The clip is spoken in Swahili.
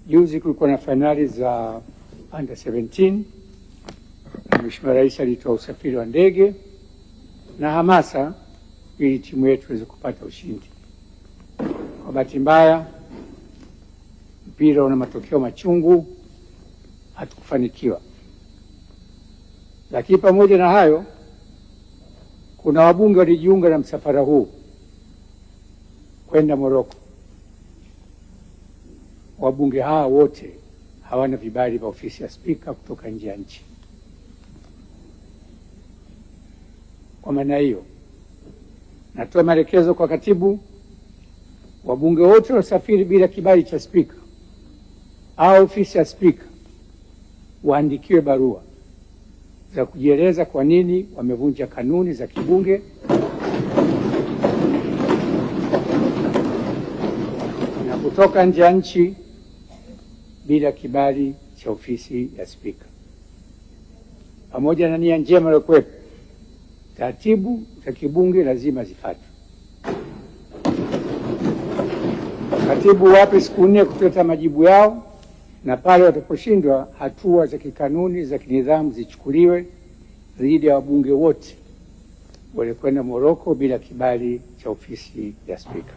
Juzi kulikuwa na fainali za under 17 na Mheshimiwa Rais alitoa usafiri wa ndege na hamasa ili timu yetu iweze kupata ushindi. Kwa bahati mbaya, mpira una matokeo machungu, hatukufanikiwa. Lakini pamoja na hayo, kuna wabunge walijiunga na msafara huu kwenda Morocco. Wabunge hawa wote hawana vibali vya ofisi ya spika kutoka nje ya nchi. Kwa maana hiyo, natoa maelekezo kwa katibu, wabunge wote wasafiri bila kibali cha spika au ofisi ya spika waandikiwe barua za kujieleza kwa nini wamevunja kanuni za kibunge na kutoka nje ya nchi bila kibali cha ofisi ya spika. Pamoja na nia njema iliyokuwepo, taratibu za kibunge lazima zifuatwe. Katibu wape siku 4 kuleta majibu yao, na pale wataposhindwa, hatua za kikanuni za kinidhamu zichukuliwe dhidi ya wabunge wote walikwenda Morocco bila kibali cha ofisi ya spika.